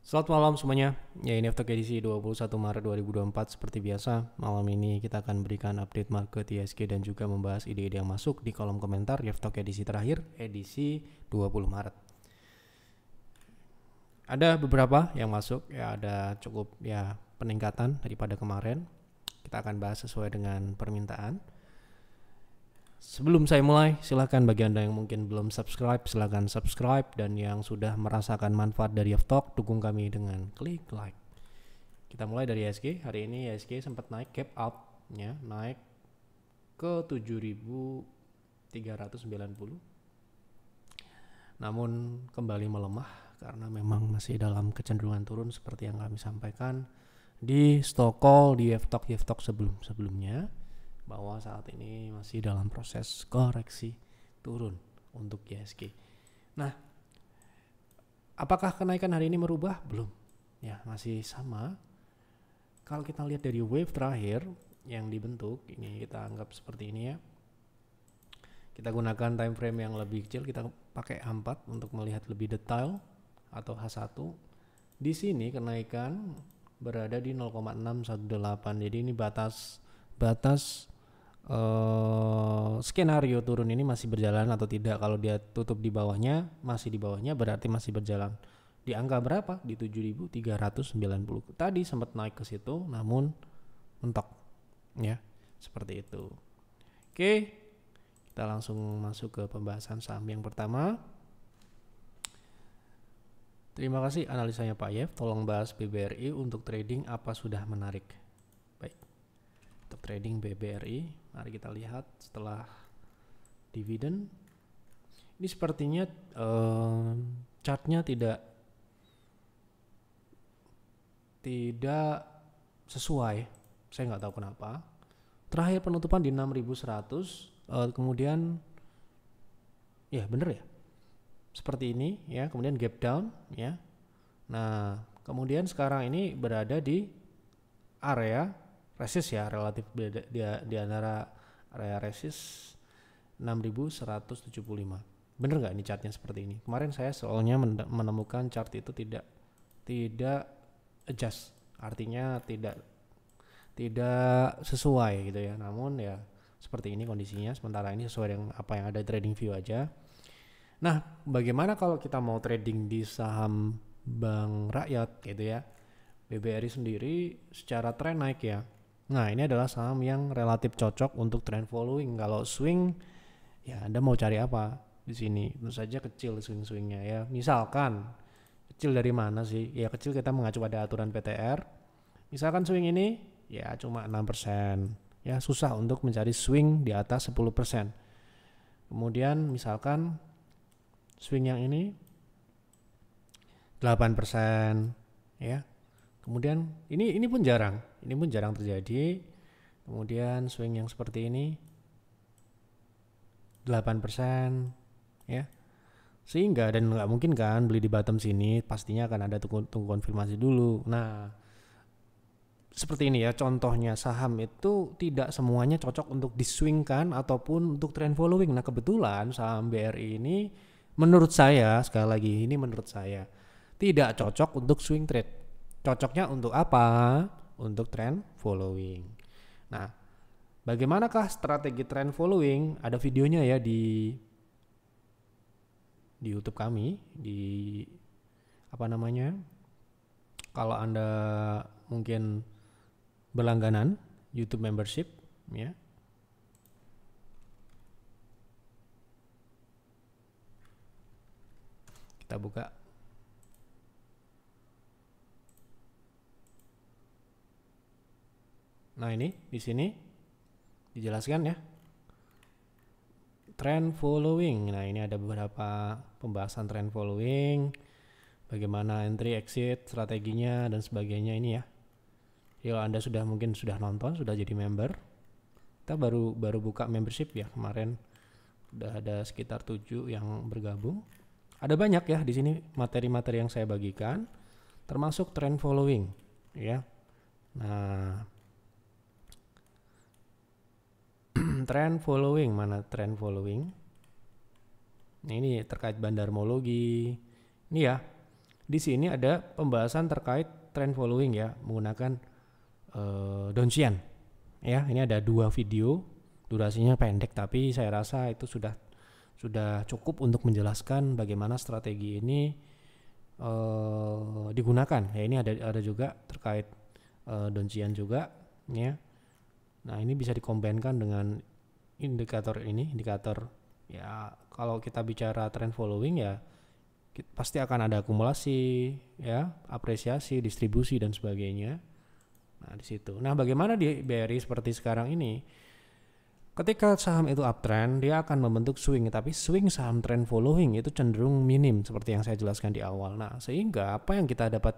Selamat malam semuanya. Ya, ini After edisi 21 Maret 2024. Seperti biasa, malam ini kita akan berikan update market ISG dan juga membahas ide-ide yang masuk di kolom komentar After edisi terakhir, edisi 20 Maret. Ada beberapa yang masuk, ya ada cukup ya peningkatan daripada kemarin. Kita akan bahas sesuai dengan permintaan. Sebelum saya mulai, silahkan bagi Anda yang mungkin belum subscribe, silahkan subscribe. Dan yang sudah merasakan manfaat dari Aftalk, dukung kami dengan klik like. Kita mulai dari ISG. Hari ini ISG sempat naik gap up, ya, naik ke 7.390. Namun kembali melemah karena memang masih dalam kecenderungan turun seperti yang kami sampaikan di stock call di Aftalk sebelumnya, bahwa saat ini masih dalam proses koreksi turun untuk ISG. Nah, apakah kenaikan hari ini merubah? Belum. Ya, masih sama. Kalau kita lihat dari wave terakhir yang dibentuk, ini kita anggap seperti ini ya. Kita gunakan time frame yang lebih kecil, kita pakai H4 untuk melihat lebih detail atau H1. Di sini kenaikan berada di 0,618. Jadi ini batas skenario turun ini masih berjalan atau tidak. Kalau dia tutup di bawahnya, masih di bawahnya, berarti masih berjalan. Di angka berapa? Di 7.390. Tadi sempat naik ke situ, namun mentok, ya, seperti itu. Oke, kita langsung masuk ke pembahasan saham yang pertama. Terima kasih analisanya Pak Yev. Tolong bahas BBRI untuk trading, apa sudah menarik? Baik, untuk trading BBRI, mari kita lihat setelah dividen. Ini sepertinya chartnya tidak sesuai. Saya nggak tahu kenapa. Terakhir penutupan di 6.100, kemudian ya bener ya, seperti ini ya, kemudian gap down ya. Nah, kemudian sekarang ini berada di area resist ya, relatif di antara area resist 6.175. Bener nggak ini chartnya seperti ini? Kemarin saya soalnya menemukan chart itu tidak adjust, artinya tidak sesuai gitu ya. Namun ya seperti ini kondisinya, sementara ini sesuai dengan apa yang ada trading view aja. Nah, bagaimana kalau kita mau trading di saham Bank Rakyat gitu ya, BBRI sendiri secara tren naik ya. Nah, ini adalah saham yang relatif cocok untuk trend following. Kalau swing, ya Anda mau cari apa di sini? Tentu saja kecil swing-swingnya ya. Misalkan kecil dari mana sih? Ya kecil kita mengacu pada aturan PTR. Misalkan swing ini ya cuma 6%. Ya susah untuk mencari swing di atas 10%. Kemudian misalkan swing yang ini 8%, ya. Kemudian ini pun jarang terjadi. Kemudian swing yang seperti ini 8%, ya. Sehingga, dan nggak mungkin kan beli di bottom sini, pastinya akan ada tunggu konfirmasi dulu. Nah, seperti ini ya contohnya, saham itu tidak semuanya cocok untuk diswingkan ataupun untuk trend following. Nah, kebetulan saham BRI ini menurut saya, sekali lagi ini menurut saya, tidak cocok untuk swing trade. Cocoknya untuk apa? Untuk trend following. Nah, bagaimanakah strategi trend following? Ada videonya ya di YouTube kami, di apa namanya? Kalau Anda mungkin berlangganan YouTube membership ya. Kita buka. Nah, ini di sini dijelaskan ya. Trend following. Nah, ini ada beberapa pembahasan trend following, bagaimana entry, exit, strateginya dan sebagainya ini ya. Kalau Anda mungkin sudah nonton, sudah jadi member. Kita baru buka membership ya kemarin. Udah ada sekitar 7 yang bergabung. Ada banyak ya di sini materi-materi yang saya bagikan, termasuk trend following ya. Nah, trend following, mana trend following? Nah, ini terkait bandarmologi. Ini ya, di sini ada pembahasan terkait trend following ya menggunakan Donchian. Ya, ini ada 2 video, durasinya pendek tapi saya rasa itu sudah cukup untuk menjelaskan bagaimana strategi ini digunakan. Ya, ini ada juga terkait Donchian juga ya. Nah, ini bisa dikombinkan dengan indikator ya, kalau kita bicara trend following ya pasti akan ada akumulasi ya, apresiasi, distribusi dan sebagainya. Nah, di situ. Nah, bagaimana di BRI seperti sekarang ini? Ketika saham itu uptrend, dia akan membentuk swing, tapi swing saham trend following itu cenderung minim seperti yang saya jelaskan di awal. Nah, sehingga apa yang kita dapat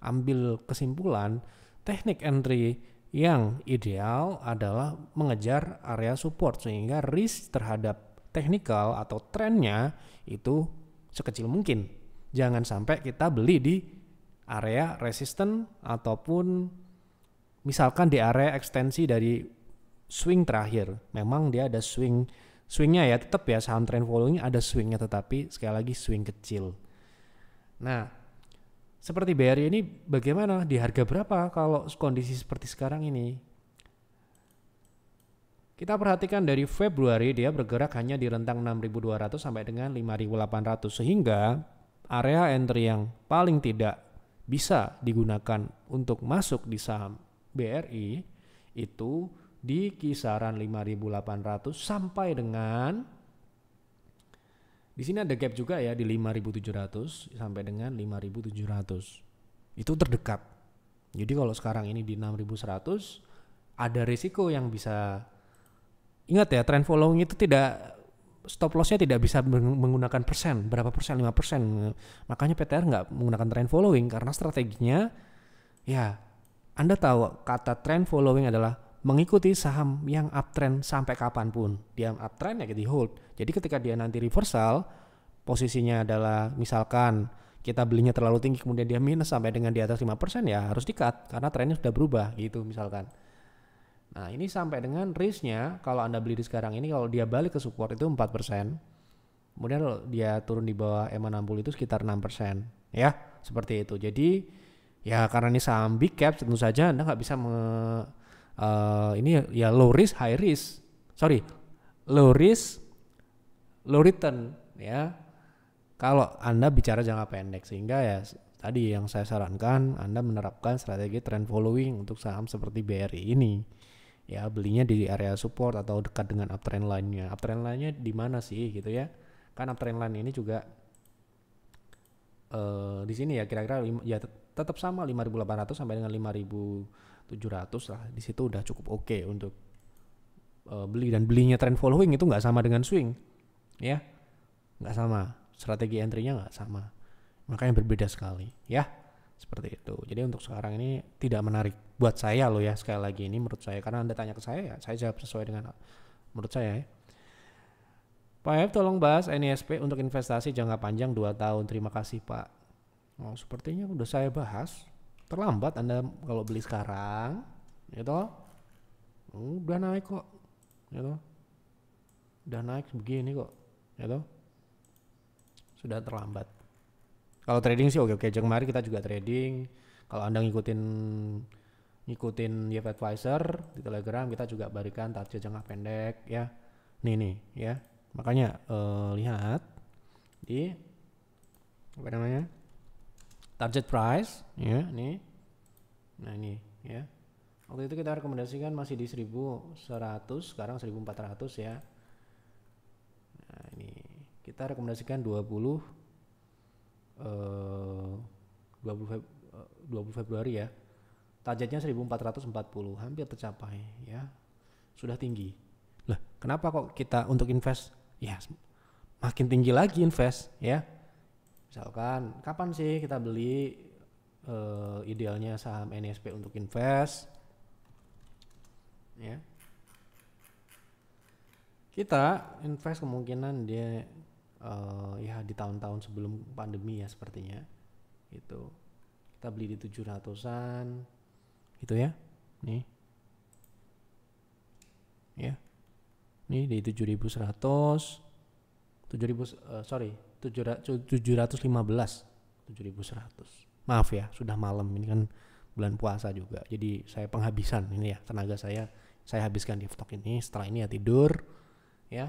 ambil kesimpulan, teknik entry yang ideal adalah mengejar area support sehingga risk terhadap teknikal atau trennya itu sekecil mungkin. Jangan sampai kita beli di area resisten ataupun misalkan di area ekstensi dari swing terakhir. Memang dia ada swingnya ya, tetap ya saham trend following ada swingnya, tetapi sekali lagi swing kecil. Nah, seperti BRI ini bagaimana, di harga berapa kalau kondisi seperti sekarang ini? Kita perhatikan dari Februari dia bergerak hanya di rentang 6.200 sampai dengan 5.800, sehingga area entry yang paling tidak bisa digunakan untuk masuk di saham BRI itu di kisaran 5.800 sampai dengan di sini ada gap juga ya di 5.700 sampai dengan 5.700. Itu terdekat. Jadi kalau sekarang ini di 6.100 ada risiko yang bisa, ingat ya, trend following itu tidak, stop lossnya tidak bisa menggunakan persen, berapa persen, 5%. Makanya PTR nggak menggunakan trend following karena strateginya ya, Anda tahu kata trend following adalah mengikuti saham yang uptrend sampai kapanpun. Dia uptrend ya di hold. Jadi ketika dia nanti reversal, posisinya adalah misalkan kita belinya terlalu tinggi kemudian dia minus sampai dengan di atas 5% ya harus di-cut karena trennya sudah berubah gitu misalkan. Nah, ini sampai dengan risknya kalau Anda beli di sekarang ini, kalau dia balik ke support itu 4%. Kemudian kalau dia turun di bawah EMA 60 itu sekitar 6%. Ya, seperti itu. Jadi ya karena ini saham big cap tentu saja Anda nggak bisa ini ya low risk high risk, low risk low return ya kalau Anda bicara jangka pendek. Sehingga ya tadi yang saya sarankan Anda menerapkan strategi trend following untuk saham seperti BRI ini ya, belinya di area support atau dekat dengan uptrend line-nya. Uptrend line-nya di mana sih gitu ya, kan uptrend line ini juga di sini ya kira-kira ya tetap sama 5.800 sampai dengan 5.700 lah. Di situ udah cukup oke untuk beli, dan belinya trend following itu nggak sama dengan swing ya, nggak sama, strategi entry-nya nggak sama, makanya berbeda sekali ya, seperti itu. Jadi untuk sekarang ini tidak menarik buat saya loh ya, sekali lagi ini menurut saya, karena Anda tanya ke saya ya saya jawab sesuai dengan menurut saya ya. Pak F, tolong bahas NISP untuk investasi jangka panjang 2 tahun. Terima kasih Pak. Oh, sepertinya udah saya bahas. Terlambat Anda kalau beli sekarang, gitu. Udah naik kok, gitu. Udah naik begini kok, gitu. Sudah terlambat. Kalau trading sih oke, jangan mari kita juga trading. Kalau Anda ngikutin YF Advisor di Telegram, kita juga berikan target jangka pendek ya. Nih ya. Makanya lihat di apa namanya, target price ya, nih. Nah ini ya, waktu itu kita rekomendasikan masih di 1.100, sekarang 1.400 ya. Nah ini kita rekomendasikan 20 Februari ya, targetnya 1.440, hampir tercapai ya, sudah tinggi. Lah kenapa kok kita untuk invest ya makin tinggi lagi invest ya. Misalkan kapan sih kita beli idealnya saham NISP untuk invest ya, kita invest kemungkinan dia ya di tahun-tahun sebelum pandemi ya sepertinya itu. Kita beli di 700-an gitu ya, nih ya, nih di 7.100 715 7.100. Maaf ya, sudah malam, ini kan bulan puasa juga. Jadi saya penghabisan ini ya, tenaga saya habiskan di stok ini. Setelah ini ya tidur ya.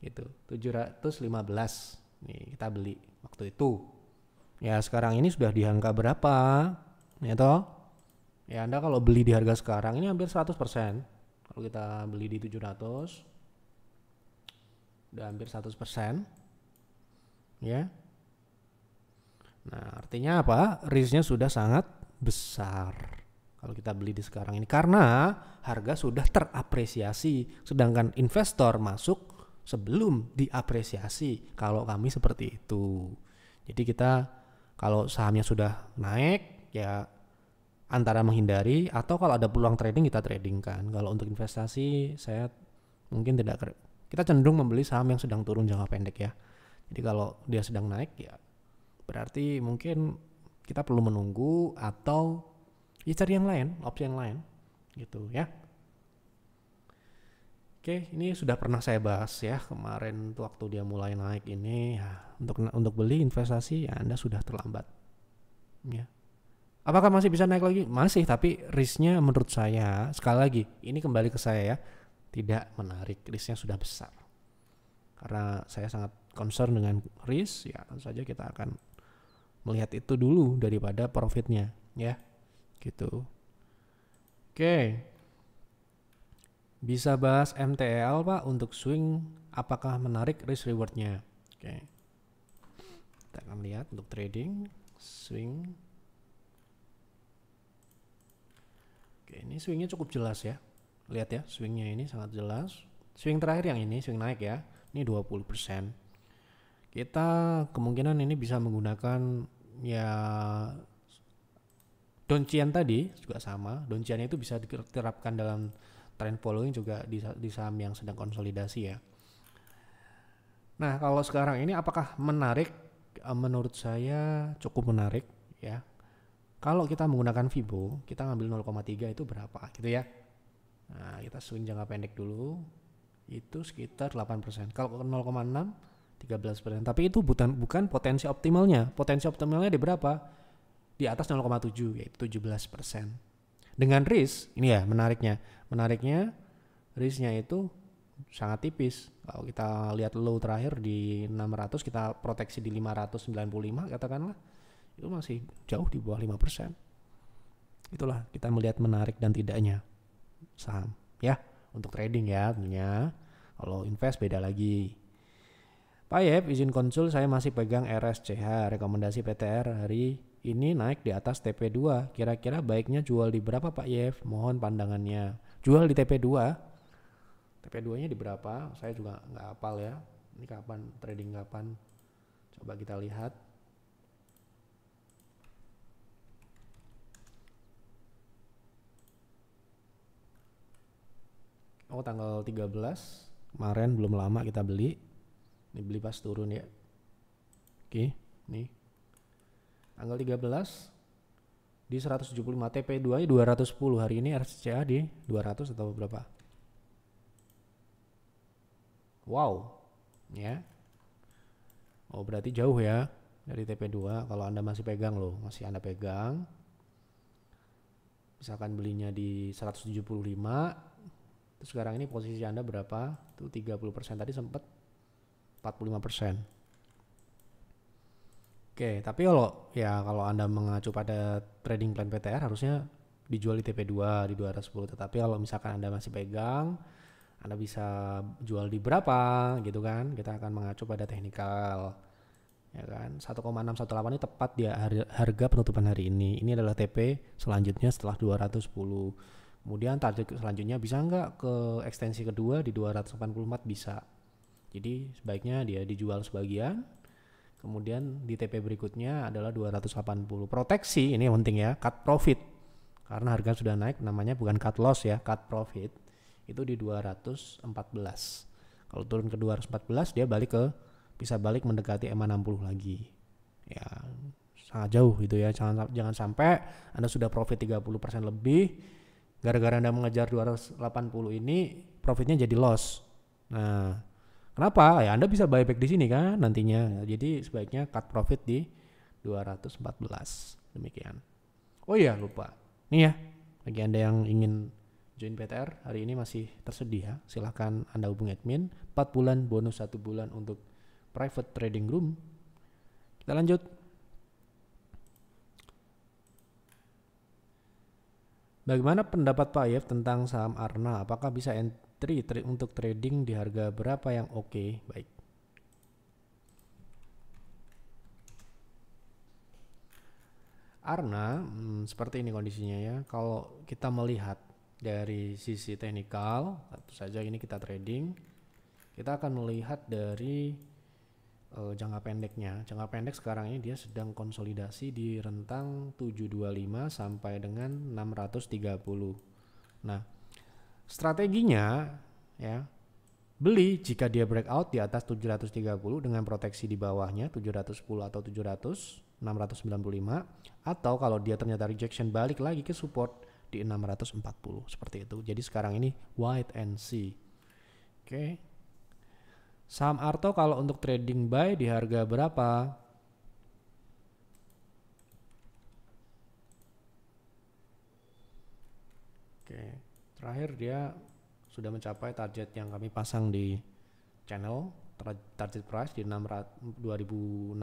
Gitu. 715. Nih kita beli waktu itu. Ya sekarang ini sudah di angka berapa? Ya toh? Ya Anda kalau beli di harga sekarang ini hampir 100%. Kalau kita beli di 700 udah hampir 100%. Ya. Nah, artinya apa? Risknya sudah sangat besar kalau kita beli di sekarang ini karena harga sudah terapresiasi, sedangkan investor masuk sebelum diapresiasi. Kalau kami seperti itu. Jadi kita kalau sahamnya sudah naik ya antara menghindari atau kalau ada peluang trading kita trading kan. Kalau untuk investasi saya mungkin kita cenderung membeli saham yang sedang turun jangka pendek ya. Jadi kalau dia sedang naik ya berarti mungkin kita perlu menunggu atau ya cari yang lain, opsi yang lain gitu ya. Oke, ini sudah pernah saya bahas ya kemarin tuh waktu dia mulai naik ini ya, untuk beli investasi ya Anda sudah terlambat. Ya. Apakah masih bisa naik lagi? Masih, tapi risknya menurut saya sekali lagi ini kembali ke saya ya, tidak menarik, risknya sudah besar. Karena saya sangat concern dengan risk ya, tentu saja kita akan melihat itu dulu daripada profitnya ya gitu. Oke, bisa bahas MTL Pak untuk swing, apakah menarik risk rewardnya? Oke, kita akan lihat untuk trading swing. Oke, ini swingnya cukup jelas ya, lihat ya, swingnya ini sangat jelas. Swing terakhir yang ini swing naik ya, ini 20%. Kita kemungkinan ini bisa menggunakan ya Donchian tadi juga sama. Donchian itu bisa diterapkan dalam trend following juga di saham yang sedang konsolidasi ya. Nah kalau sekarang ini apakah menarik? Menurut saya cukup menarik ya. Kalau kita menggunakan Fibo, kita ngambil 0,3 itu berapa gitu ya. Nah kita swing jangka pendek dulu, itu sekitar 8%. Kalau 0,6 13%, tapi itu bukan potensi optimalnya. Potensi optimalnya di berapa? Di atas 0,7 yaitu 17%. Dengan risk, ini ya menariknya risknya itu sangat tipis. Kalau kita lihat low terakhir di 600, kita proteksi di 595 katakanlah, itu masih jauh di bawah 5%. Itulah kita melihat menarik dan tidaknya saham ya, untuk trading ya tentunya. Kalau invest beda lagi. Pak Yep, izin konsul, saya masih pegang RSCH, rekomendasi PTR hari ini naik di atas TP2. Kira-kira baiknya jual di berapa Pak Yep? Mohon pandangannya. Jual di TP2. TP2-nya di berapa? Saya juga nggak hafal ya. Ini kapan trading kapan? Coba kita lihat. Oh, tanggal 13 kemarin, belum lama kita beli. Ini beli pas turun ya. Oke, nih. Tanggal 13 di 175 TP2 210, hari ini RSCA di 200 atau berapa? Wow. Ya. Oh, berarti jauh ya dari TP2 kalau Anda masih pegang loh, masih Anda pegang. Misalkan belinya di 175. Terus sekarang ini posisi Anda berapa? Tuh 30%, tadi sempat 45%. Oke, tapi kalau Anda mengacu pada trading plan PTR harusnya dijual di TP2 di 210. Tetapi kalau misalkan Anda masih pegang, Anda bisa jual di berapa gitu kan? Kita akan mengacu pada teknikal. Ya kan? 1,618 ini tepat di harga penutupan hari ini. Ini adalah TP selanjutnya setelah 210. Kemudian target selanjutnya bisa nggak ke ekstensi kedua di 284? Bisa. Jadi sebaiknya dia dijual sebagian, kemudian di TP berikutnya adalah 280. Proteksi ini yang penting ya, cut profit. Karena harga sudah naik, namanya bukan cut loss ya, cut profit. Itu di 214. Kalau turun ke 214 dia bisa balik mendekati EMA 60 lagi. Ya, sangat jauh gitu ya. Jangan sampai Anda sudah profit 30% lebih, gara-gara Anda mengejar 280 ini profitnya jadi loss. Nah, kenapa? Ya Anda bisa buyback di sini kan nantinya. Jadi sebaiknya cut profit di 214. Demikian. Oh iya, lupa. Nih ya, bagi Anda yang ingin join PTR hari ini masih tersedia. Silahkan Anda hubungi admin. 4 bulan bonus 1 bulan untuk private trading room. Kita lanjut. Bagaimana pendapat Pak Yev tentang saham Arna? Apakah bisa entry untuk trading di harga berapa yang oke? Baik. Arna seperti ini kondisinya ya. Kalau kita melihat dari sisi teknikal, tentu saja ini kita trading, kita akan melihat dari jangka pendeknya. Jangka pendek sekarang ini dia sedang konsolidasi di rentang 725 sampai dengan 630. Nah, strateginya ya, beli jika dia breakout di atas 730 dengan proteksi di bawahnya 710 atau 700, 695, atau kalau dia ternyata rejection balik lagi ke support di 640 seperti itu. Jadi sekarang ini wait and see. Oke. Saham Arto kalau untuk trading buy di harga berapa? Oke, terakhir dia sudah mencapai target yang kami pasang di channel, target price di 2.600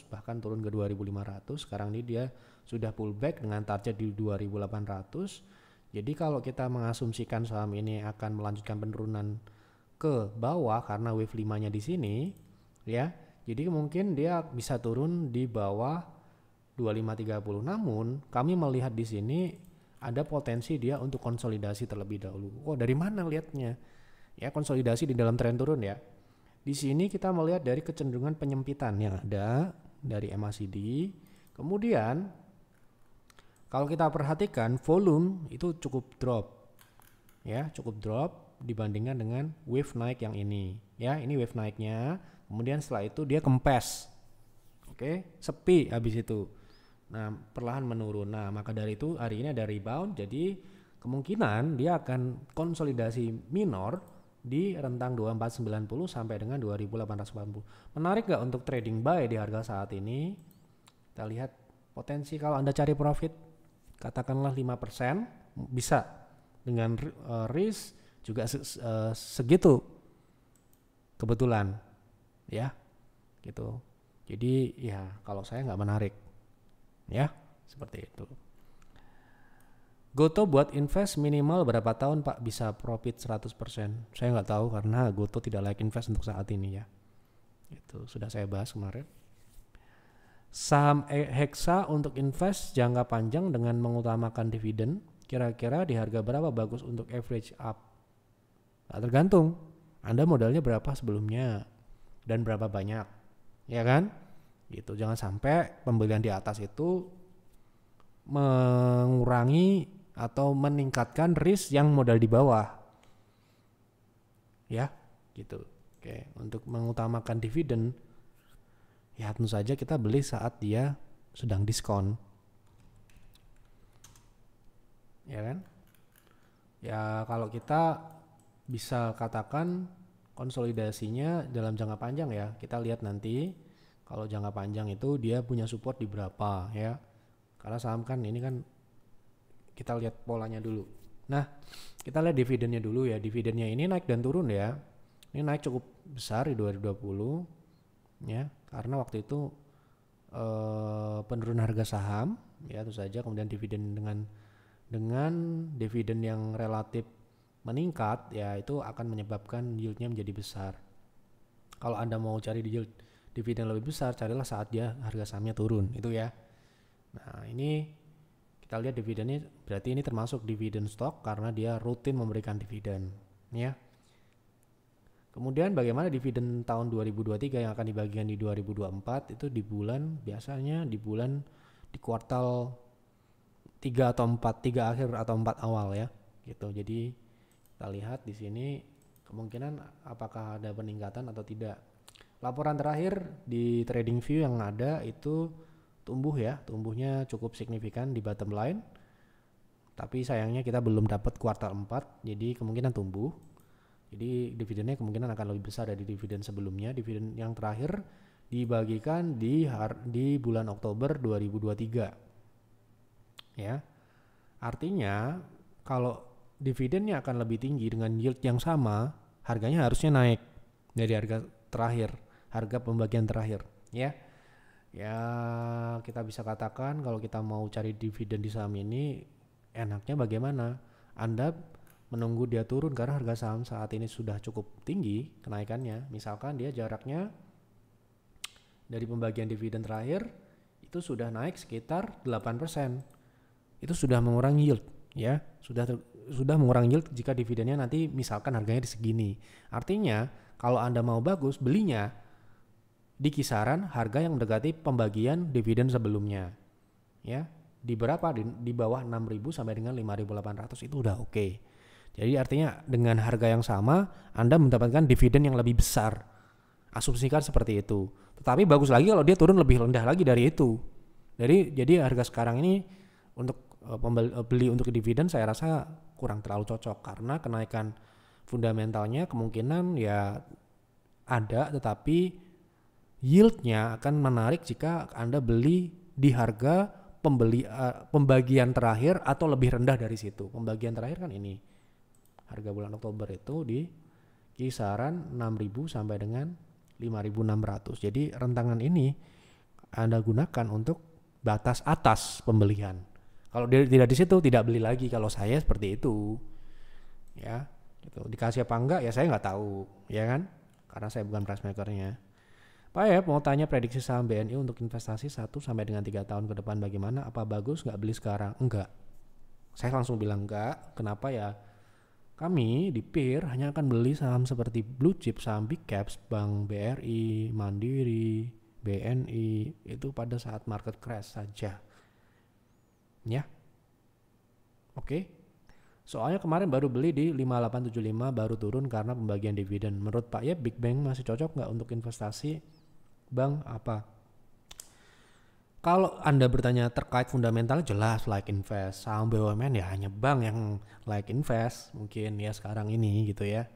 bahkan turun ke 2.500. Sekarang ini dia sudah pullback dengan target di 2.800. Jadi kalau kita mengasumsikan saham ini akan melanjutkan penurunan ke bawah karena wave 5-nya di sini ya. Jadi mungkin dia bisa turun di bawah 2530. Namun kami melihat di sini ada potensi dia untuk konsolidasi terlebih dahulu. Oh, dari mana lihatnya? Ya, konsolidasi di dalam tren turun ya. Di sini kita melihat dari kecenderungan penyempitan yang ada dari MACD. Kemudian kalau kita perhatikan volume itu cukup drop. Ya, cukup drop dibandingkan dengan wave naik yang ini. Ya, ini wave naiknya. Kemudian setelah itu dia kempes. Oke, sepi habis itu. Nah, perlahan menurun. Nah, maka dari itu hari ini ada rebound. Jadi kemungkinan dia akan konsolidasi minor di rentang 2490 sampai dengan 2880. Menarik gak untuk trading buy di harga saat ini? Kita lihat potensi kalau Anda cari profit katakanlah 5%, bisa dengan risk juga segitu kebetulan ya gitu. Jadi ya kalau saya nggak menarik ya seperti itu. Goto buat invest minimal berapa tahun Pak bisa profit 100%? Saya nggak tahu karena Goto tidak like invest untuk saat ini ya. Itu sudah saya bahas kemarin. Saham Hexa untuk invest jangka panjang dengan mengutamakan dividen, kira-kira di harga berapa bagus untuk average up? Nah, tergantung Anda modalnya berapa sebelumnya dan berapa banyak, ya kan? Gitu. Jangan sampai pembelian di atas itu mengurangi atau meningkatkan risk yang modal di bawah, ya, gitu. Oke, untuk mengutamakan dividen, ya tentu saja kita beli saat dia sedang diskon, ya kan? Ya kalau kita bisa katakan konsolidasinya dalam jangka panjang ya, kita lihat nanti kalau jangka panjang itu dia punya support di berapa ya, karena saham kan ini kan kita lihat polanya dulu. Nah, kita lihat dividennya dulu ya. Dividennya ini naik dan turun ya. Ini naik cukup besar di 2020 ya, karena waktu itu penurunan harga saham ya, itu saja. Kemudian dividen dengan dividen yang relatif meningkat ya, itu akan menyebabkan yieldnya menjadi besar. Kalau Anda mau cari yield dividen lebih besar, carilah saat dia harga sahamnya turun itu ya. Nah, ini kita lihat dividennya, berarti ini termasuk dividen stock karena dia rutin memberikan dividen ya. Kemudian bagaimana dividen tahun 2023 yang akan dibagikan di 2024 itu di bulan, biasanya di bulan di kuartal 3 atau 4, 3 akhir atau 4 awal ya gitu. Jadi kita lihat di sini kemungkinan apakah ada peningkatan atau tidak. Laporan terakhir di TradingView yang ada itu tumbuh ya, tumbuhnya cukup signifikan di bottom line. Tapi sayangnya kita belum dapat kuartal 4, jadi kemungkinan tumbuh. Jadi dividennya kemungkinan akan lebih besar dari dividen sebelumnya. Dividen yang terakhir dibagikan di bulan Oktober 2023. Ya. Artinya kalau dividennya akan lebih tinggi dengan yield yang sama, harganya harusnya naik dari harga terakhir, harga pembagian terakhir, ya. Ya, kita bisa katakan kalau kita mau cari dividen di saham ini enaknya bagaimana? Anda menunggu dia turun karena harga saham saat ini sudah cukup tinggi kenaikannya. Misalkan dia jaraknya dari pembagian dividen terakhir itu sudah naik sekitar 8%. Itu sudah mengurangi yield, ya. Sudah mengurangi yield jika dividennya nanti misalkan harganya di segini. Artinya kalau Anda mau bagus belinya di kisaran harga yang mendekati pembagian dividen sebelumnya, ya. Di berapa? Di bawah 6.000 sampai dengan 5.800 itu udah oke. Jadi artinya dengan harga yang sama Anda mendapatkan dividen yang lebih besar. Asumsikan seperti itu. Tetapi bagus lagi kalau dia turun lebih rendah lagi dari itu. Jadi harga sekarang ini untuk beli untuk dividen saya rasa kurang terlalu cocok karena kenaikan fundamentalnya kemungkinan ya ada, tetapi yieldnya akan menarik jika Anda beli di harga pembagian terakhir atau lebih rendah dari situ. Pembagian terakhir kan ini harga bulan Oktober itu di kisaran 6.000 sampai dengan 5.600. Jadi rentangan ini Anda gunakan untuk batas atas pembelian. Kalau dia tidak di situ tidak beli lagi, kalau saya seperti itu. Ya, gitu. Dikasih apa enggak ya saya nggak tahu, ya kan? Karena saya bukan price makernya. Pak ya, mau tanya prediksi saham BNI untuk investasi 1 sampai dengan 3 tahun ke depan bagaimana? Apa bagus nggak beli sekarang? Enggak. Saya langsung bilang enggak. Kenapa ya? Kami di PIR hanya akan beli saham seperti blue chip, saham big caps, Bank BRI, Mandiri, BNI itu pada saat market crash saja. Ya. Oke. Soalnya kemarin baru beli di 5875 baru turun karena pembagian dividen. Menurut Pak Yep, Big Bang masih cocok nggak untuk investasi? Bang, apa? Kalau Anda bertanya terkait fundamental jelas like invest. Saham BUMN ya hanya bank yang like invest mungkin ya sekarang ini gitu ya.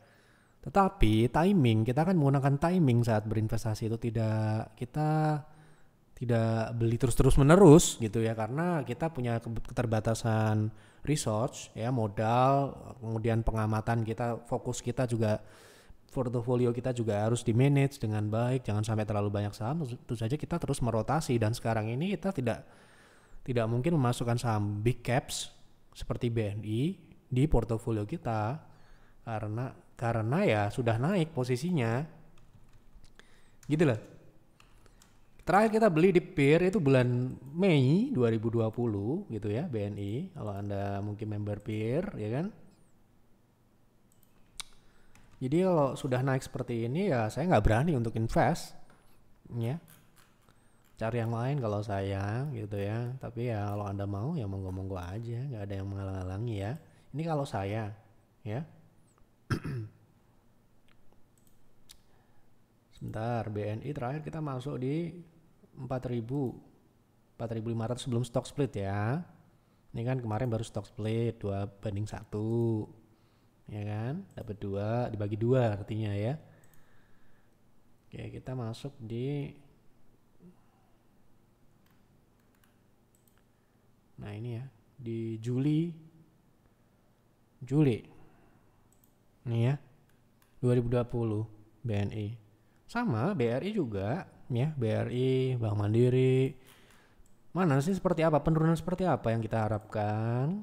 Tetapi timing, kita kan menggunakan timing saat berinvestasi itu kita tidak beli terus menerus gitu ya, karena kita punya keterbatasan research ya, modal, kemudian pengamatan kita, fokus kita juga, portofolio kita juga harus di manage dengan baik, jangan sampai terlalu banyak saham. Tentu saja kita terus merotasi, dan sekarang ini kita tidak mungkin memasukkan saham big caps seperti BNI di portofolio kita karena ya sudah naik posisinya gitu loh. Terakhir kita beli di PIR itu bulan Mei 2020 gitu ya, BNI. Kalau Anda mungkin member PIR ya kan. Jadi kalau sudah naik seperti ini ya saya nggak berani untuk invest ya. Cari yang lain kalau saya gitu ya. Tapi ya kalau Anda mau ya monggo-monggo aja, nggak ada yang menghalang-halangi ya. Ini kalau saya ya. Sebentar, BNI terakhir kita masuk di 4.500 sebelum stock split ya. Ini kan kemarin baru stock split 2:1 ya kan, dapat 2 dibagi 2 artinya ya. Oke, kita masuk di, nah ini ya, di Juli ini ya 2020 BNI. Sama BRI juga ya, BRI, Bank Mandiri. Mana sih seperti apa, penurunan seperti apa yang kita harapkan?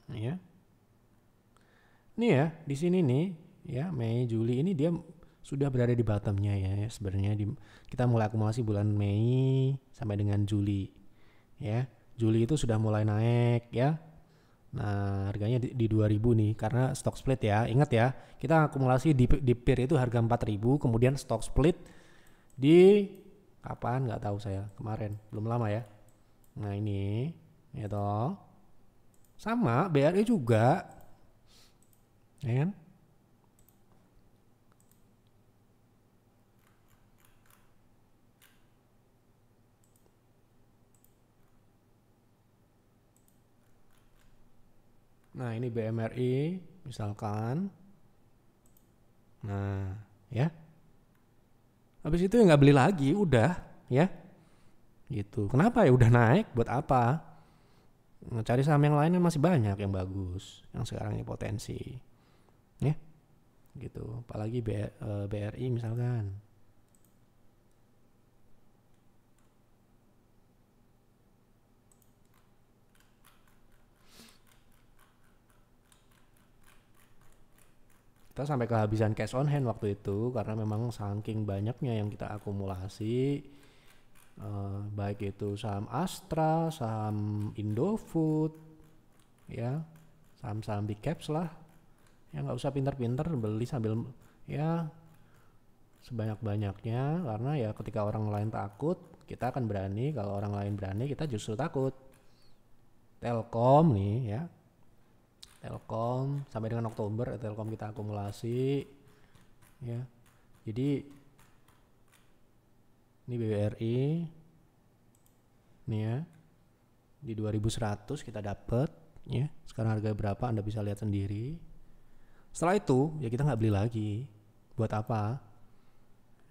Ya. Ini ya, di sini nih ya, Mei Juli ini dia sudah berada di bottomnya ya. Sebenarnya kita mulai akumulasi bulan Mei sampai dengan Juli. Ya, Juli itu sudah mulai naik ya. Nah, harganya di 2000 nih karena stock split ya. Ingat ya, kita akumulasi di PIR itu harga 4000, kemudian stock split di kapan nggak tahu saya, kemarin, belum lama ya. Nah, ini ya toh. Sama BRI juga. Ya kan? Nah, ini BMRI misalkan. Nah, ya. Habis itu ya nggak beli lagi, udah ya gitu. Kenapa ya, udah naik buat apa? Cari saham yang lain kan masih banyak yang bagus, yang sekarang ini potensi ya gitu. Apalagi BRI misalkan. Kita sampai kehabisan cash on hand waktu itu karena memang saking banyaknya yang kita akumulasi, baik itu saham Astra, saham Indofood, ya saham-saham big caps lah, ya nggak usah pinter-pinter beli sambil ya sebanyak-banyaknya, karena ya ketika orang lain takut kita akan berani, kalau orang lain berani kita justru takut. Telkom nih ya, Telkom sampai dengan Oktober Telkom kita akumulasi ya. Jadi ini BBRI nih ya, di 2100 kita dapat ya. Sekarang harga berapa Anda bisa lihat sendiri. Setelah itu ya kita nggak beli lagi. Buat apa?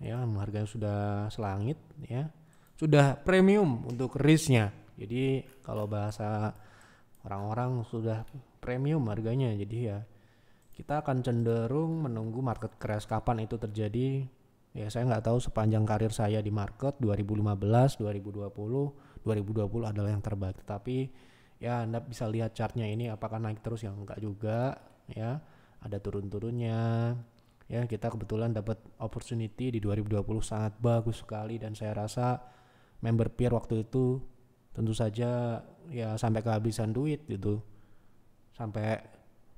Ya harganya sudah selangit ya. Sudah premium untuk risknya. Jadi kalau bahasa orang-orang sudah premium harganya, jadi ya kita akan cenderung menunggu market crash. Kapan itu terjadi ya saya nggak tahu. Sepanjang karir saya di market 2015, 2020 adalah yang terbaik, tetapi ya Anda bisa lihat chartnya ini apakah naik terus, yang enggak juga ya, ada turun-turunnya ya. Kita kebetulan dapat opportunity di 2020 sangat bagus sekali, dan saya rasa member peer waktu itu tentu saja ya sampai kehabisan duit gitu, sampai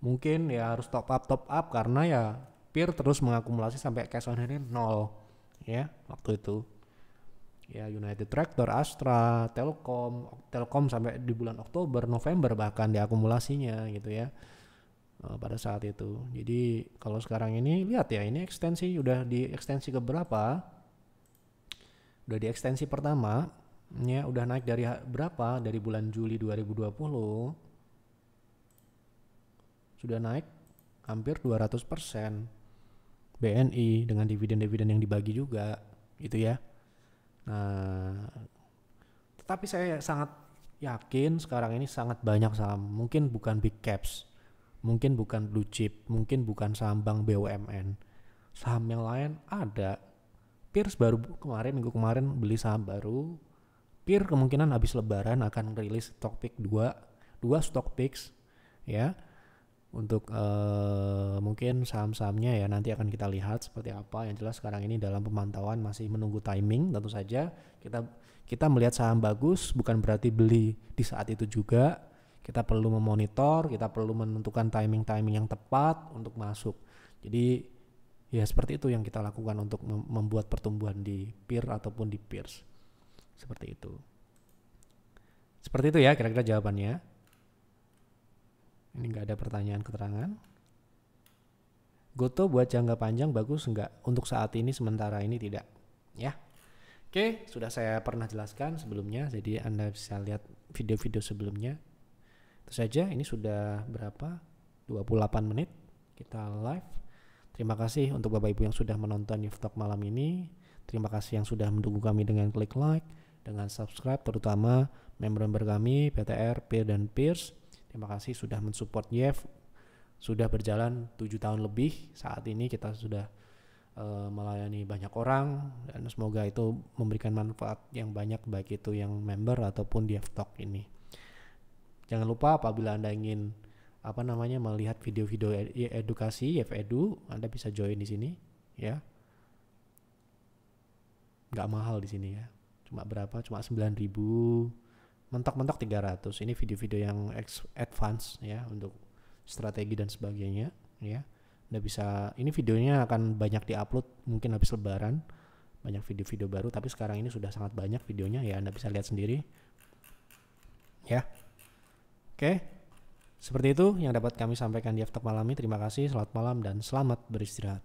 mungkin ya harus top up karena ya peer terus mengakumulasi sampai cash on hand 0 ya waktu itu ya. United Tractor, Astra, Telkom sampai di bulan Oktober, November bahkan diakumulasinya gitu ya pada saat itu. Jadi kalau sekarang ini lihat ya, ini ekstensi udah di ekstensi keberapa, udah di ekstensi pertama ya, udah naik dari berapa, dari bulan Juli 2020 sudah naik hampir 200%. BNI dengan dividen-dividen yang dibagi juga gitu ya. Nah, tetapi saya sangat yakin sekarang ini sangat banyak saham, mungkin bukan big caps, mungkin bukan blue chip, mungkin bukan saham bank BUMN, saham yang lain ada. Pierce baru minggu kemarin beli saham baru. Peer kemungkinan habis lebaran akan rilis stock pick dua stock picks ya, untuk mungkin saham-sahamnya ya nanti akan kita lihat seperti apa. Yang jelas sekarang ini dalam pemantauan, masih menunggu timing. Tentu saja kita melihat saham bagus bukan berarti beli di saat itu juga. Kita perlu memonitor, kita perlu menentukan timing yang tepat untuk masuk. Jadi ya seperti itu yang kita lakukan untuk membuat pertumbuhan di peer ataupun di peers. Seperti itu ya kira-kira jawabannya. Ini nggak ada pertanyaan keterangan. Goto buat jangka panjang bagus nggak? Untuk saat ini sementara ini tidak ya. Oke, sudah saya pernah jelaskan sebelumnya, jadi Anda bisa lihat video-video sebelumnya. Itu saja, ini sudah berapa? 28 menit kita live. Terima kasih untuk Bapak Ibu yang sudah menonton Youth Talk malam ini. Terima kasih yang sudah mendukung kami dengan klik like, dengan subscribe, terutama member-member kami PTR, Peer dan Peers. Terima kasih sudah mensupport YEF. Sudah berjalan 7 tahun lebih. Saat ini kita sudah melayani banyak orang, dan semoga itu memberikan manfaat yang banyak, baik itu yang member ataupun di YEF Talk ini. Jangan lupa apabila Anda ingin melihat video-video edukasi YEF Edu, Anda bisa join di sini ya. Nggak mahal di sini ya. Cuma berapa? Cuma 9.000. Mentok-mentok 300. Ini video-video yang advance ya, untuk strategi dan sebagainya ya. Anda bisa, ini videonya akan banyak diupload mungkin habis lebaran, banyak video-video baru, tapi sekarang ini sudah sangat banyak videonya ya, Anda bisa lihat sendiri ya. Oke, seperti itu yang dapat kami sampaikan di After malam ini. Terima kasih, selamat malam dan selamat beristirahat.